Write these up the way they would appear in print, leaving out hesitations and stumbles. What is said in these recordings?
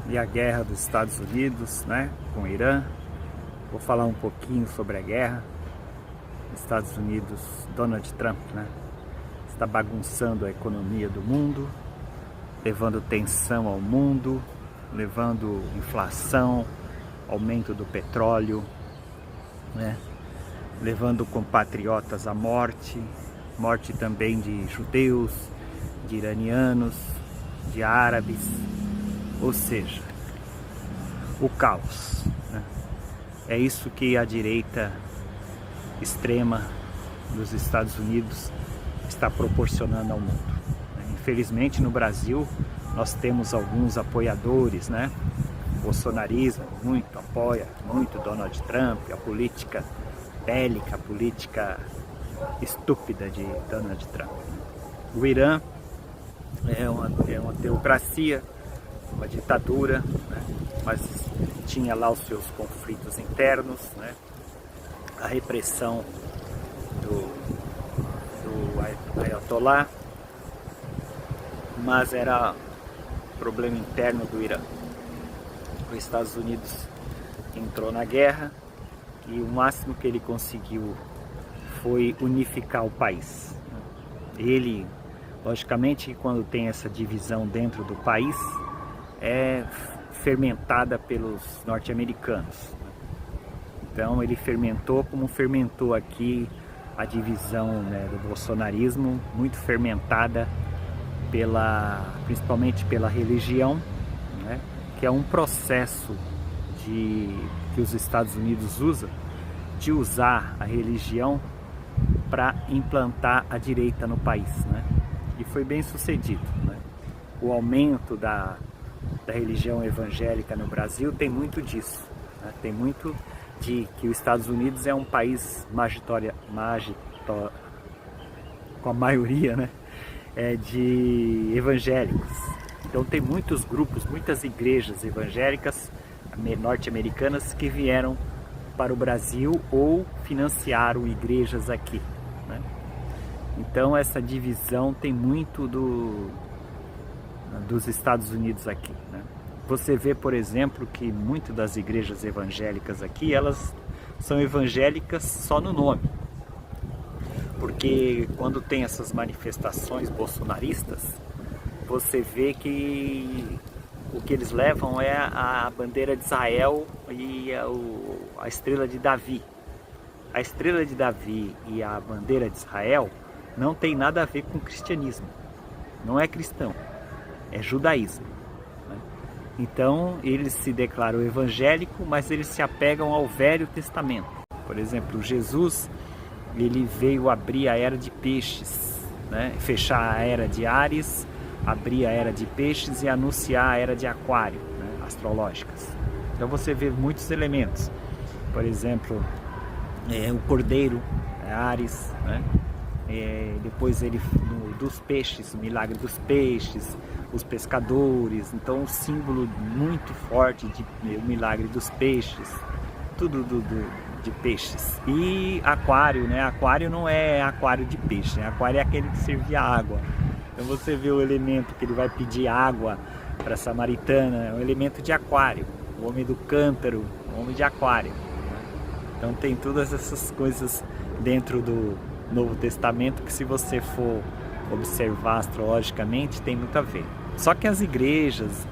e a guerra dos Estados Unidos, né, com o Irã. Vou falar um pouquinho sobre a guerra. Estados Unidos, Donald Trump, né, está bagunçando a economia do mundo, levando tensão ao mundo, levando inflação, aumento do petróleo, né, levando compatriotas à morte, morte também de judeus, de iranianos, de árabes, ou seja, o caos, né? É isso que a direita extrema dos Estados Unidos está proporcionando ao mundo. Infelizmente no Brasil nós temos alguns apoiadores, né? O bolsonarismo muito apoia, muito Donald Trump, a política bélica, a política estúpida de Donald Trump. O Irã é uma teocracia, uma ditadura, né? Mas tinha lá os seus conflitos internos, né? A repressão do Ayatollah, mas era problema interno do Irã. Os Estados Unidos entrou na guerra e o máximo que ele conseguiu foi unificar o país. Ele, logicamente, quando tem essa divisão dentro do país, é fermentada pelos norte-americanos. Então ele fermentou como fermentou aqui a divisão, né, do bolsonarismo, muito fermentada principalmente pela religião, né, que é um processo que os Estados Unidos usam, de usar a religião para implantar a direita no país, né? E foi bem sucedido, né? O aumento da religião evangélica no Brasil tem muito disso, né? Tem muito de que os Estados Unidos é um país com a maioria, né, de evangélicos. Então tem muitos grupos, muitas igrejas evangélicas norte-americanas que vieram para o Brasil ou financiaram igrejas aqui, né? Então essa divisão tem muito dos Estados Unidos aqui, né? Você vê, por exemplo, que muitas das igrejas evangélicas aqui, elas são evangélicas só no nome. Porque quando tem essas manifestações bolsonaristas, você vê que o que eles levam é a bandeira de Israel e a estrela de Davi. A estrela de Davi e a bandeira de Israel não tem nada a ver com cristianismo. Não é cristão, é judaísmo. Então eles se declaram evangélicos, mas eles se apegam ao Velho Testamento. Por exemplo, Jesus, ele veio abrir a era de peixes, né? Fechar a era de Áries, abrir a era de peixes e anunciar a era de aquário, né? Astrológicas. Então você vê muitos elementos. Por exemplo, o cordeiro, Áries, né? Depois ele dos peixes, o milagre dos peixes, os pescadores. Então um símbolo muito forte de o milagre dos peixes, tudo de peixes. E aquário, né? Aquário não é aquário de peixe, né? Aquário é aquele que servia água. Então você vê o elemento que ele vai pedir água para a samaritana, é um elemento de aquário. O homem do cântaro, o homem de aquário. Então tem todas essas coisas dentro do Novo Testamento que, se você for observar astrologicamente, tem muito a ver. Só que as igrejas,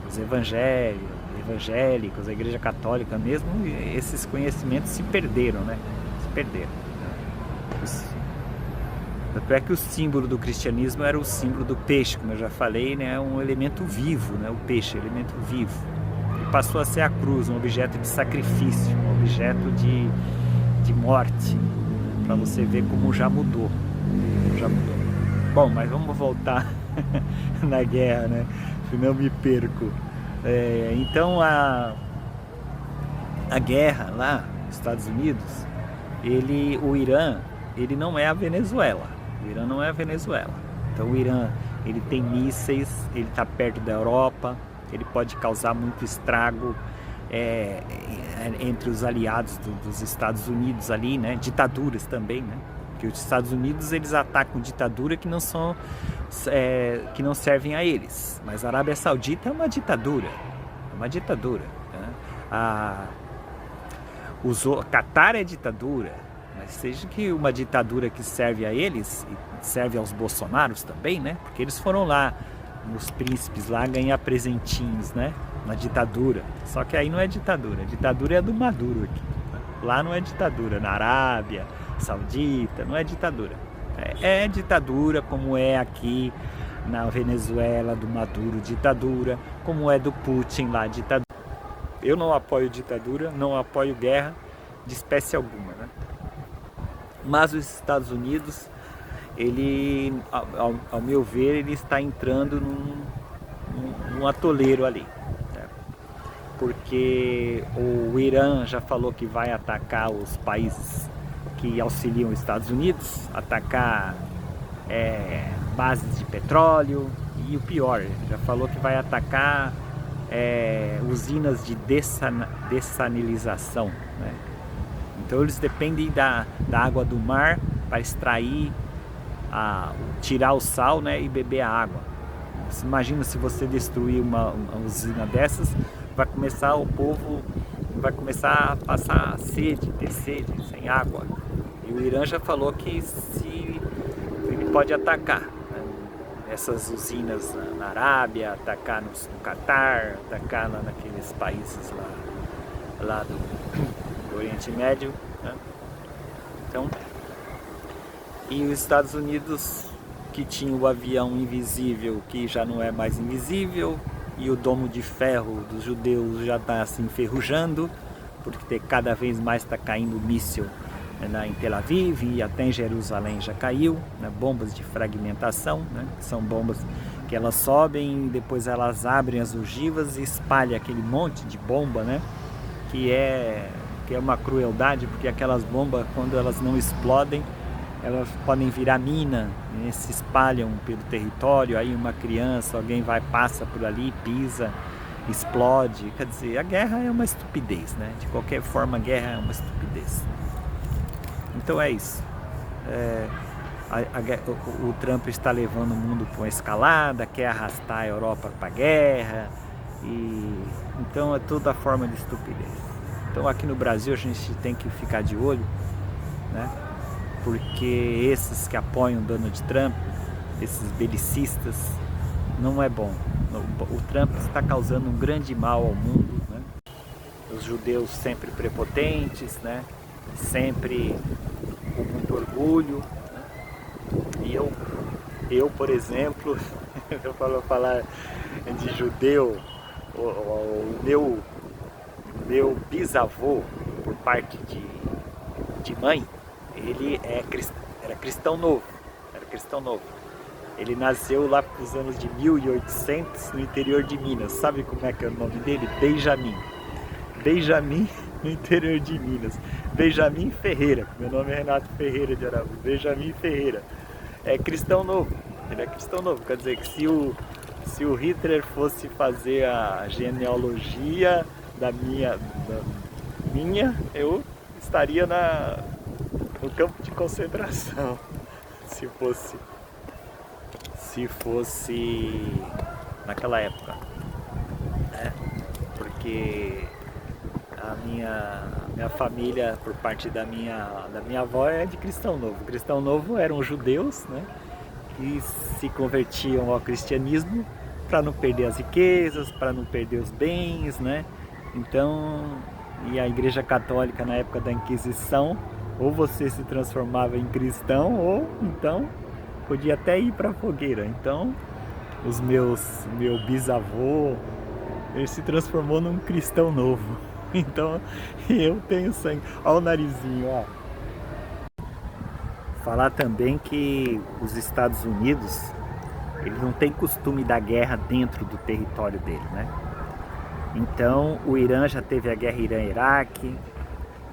os evangélicos, a igreja católica mesmo, esses conhecimentos se perderam, né? Se perderam. Tanto é que o símbolo do cristianismo era o símbolo do peixe, como eu já falei, né? Um elemento vivo, né? O peixe, elemento vivo. E passou a ser a cruz, um objeto de sacrifício, um objeto de morte, para você ver como já mudou. Já mudou. Bom, mas vamos voltar na guerra, né? Senão eu me perco. Então a guerra lá nos Estados Unidos, o Irã, ele não é a Venezuela. O Irã não é a Venezuela. Então o Irã, ele tem mísseis, ele está perto da Europa, ele pode causar muito estrago entre os aliados dos Estados Unidos ali, né? Ditaduras também, né? Porque os Estados Unidos eles atacam ditaduras que não são que não servem a eles. Mas a Arábia Saudita é uma ditadura, né? O Catar é ditadura, mas seja que uma ditadura que serve a eles e serve aos Bolsonaros também, né? Porque eles foram lá, os príncipes lá, ganhar presentinhos, né? Na ditadura. Só que aí não é ditadura, a ditadura é a do Maduro aqui. Lá não é ditadura, na Arábia Saudita, não é ditadura. É ditadura como é aqui na Venezuela do Maduro, ditadura, como é do Putin lá, ditadura. Eu não apoio ditadura, não apoio guerra de espécie alguma, né? Mas os Estados Unidos, ele, ao meu ver, ele está entrando num atoleiro ali. Porque o Irã já falou que vai atacar os países que auxiliam os Estados Unidos, atacar bases de petróleo e o pior, já falou que vai atacar usinas de dessalinização, né? Então eles dependem da água do mar para extrair, tirar o sal, né, e beber a água. Você imagina se você destruir uma usina dessas, o povo vai começar a passar sede, ter sede, sem água. E o Irã já falou que ele pode atacar, né, essas usinas na Arábia, atacar no Catar, atacar lá naqueles países lá do Oriente Médio, né? Então, e os Estados Unidos, que tinha o avião invisível, que já não é mais invisível, e o domo de ferro dos judeus já está se enferrujando, porque cada vez mais está caindo míssil, né, em Tel Aviv, e até em Jerusalém já caiu, né, bombas de fragmentação, né, que são bombas que elas sobem, depois elas abrem as ogivas e espalham aquele monte de bomba, né, que é uma crueldade, porque aquelas bombas, quando elas não explodem, elas podem virar mina, né, se espalham pelo território, aí uma criança, alguém passa por ali, pisa, explode. Quer dizer, a guerra é uma estupidez, né? De qualquer forma, a guerra é uma estupidez. Então é isso. O Trump está levando o mundo para uma escalada, quer arrastar a Europa para a guerra, então é toda forma de estupidez. Então aqui no Brasil a gente tem que ficar de olho, né? Porque esses que apoiam Donald Trump, esses belicistas, não é bom. O Trump está causando um grande mal ao mundo, né? Os judeus sempre prepotentes, né? Sempre com muito orgulho, né? E eu, por exemplo, eu falar de judeu, o meu bisavô, por parte de mãe, ele era cristão novo. Ele nasceu lá nos anos de 1800 no interior de Minas. Sabe como é que é o nome dele? Benjamin. Benjamin, no interior de Minas. Benjamin Ferreira. Meu nome é Renato Ferreira de Araújo. Benjamin Ferreira. É cristão novo. Ele é cristão novo. Quer dizer que se o Hitler fosse fazer a genealogia da minha, eu estaria no campo de concentração, se fosse naquela época, né? Porque a minha família, por parte da minha avó, é de cristão novo. Cristão novo eram judeus, né, que se convertiam ao cristianismo para não perder as riquezas, para não perder os bens, né? Então, e a Igreja Católica na época da Inquisição, ou você se transformava em cristão, ou então podia até ir para a fogueira. Então, meu bisavô, ele se transformou num cristão novo. Então, eu tenho sangue. Olha o narizinho, ó. Falar também que os Estados Unidos, eles não têm costume da guerra dentro do território dele, né? Então, o Irã já teve a guerra Irã-Iraque.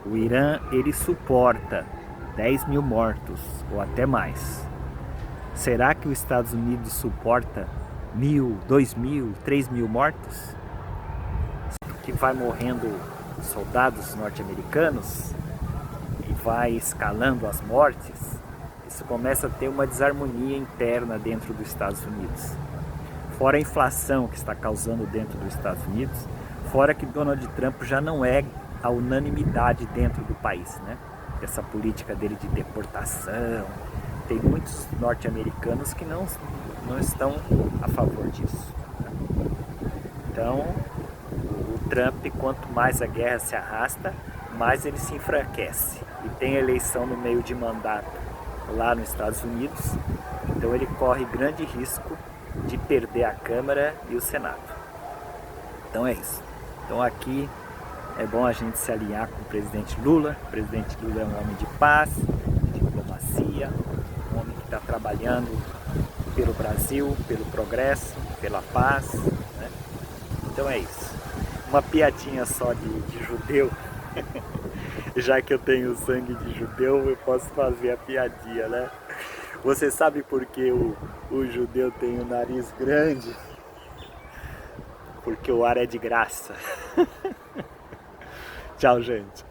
O Irã, ele suporta 10 mil mortos, ou até mais. Será que os Estados Unidos suporta 1.000, 2.000, 3.000 mortos? Que vai morrendo soldados norte-americanos e vai escalando as mortes, Você começa a ter uma desarmonia interna dentro dos Estados Unidos. Fora a inflação que está causando dentro dos Estados Unidos, fora que Donald Trump já não é a unanimidade dentro do país, né? Essa política dele de deportação, tem muitos norte-americanos que não estão a favor disso. Então, o Trump, quanto mais a guerra se arrasta, mais ele se enfraquece. E tem eleição no meio de mandato lá nos Estados Unidos, então ele corre grande risco de perder a Câmara e o Senado. Então é isso. Então aqui é bom a gente se alinhar com o presidente Lula. O presidente Lula é um homem de paz, de diplomacia, um homem que está trabalhando pelo Brasil, pelo progresso, pela paz, né? Então é isso. Uma piadinha só de judeu. Já que eu tenho sangue de judeu, eu posso fazer a piadinha, né? Você sabe por que o judeu tem o nariz grande? Porque o ar é de graça. Tchau, gente.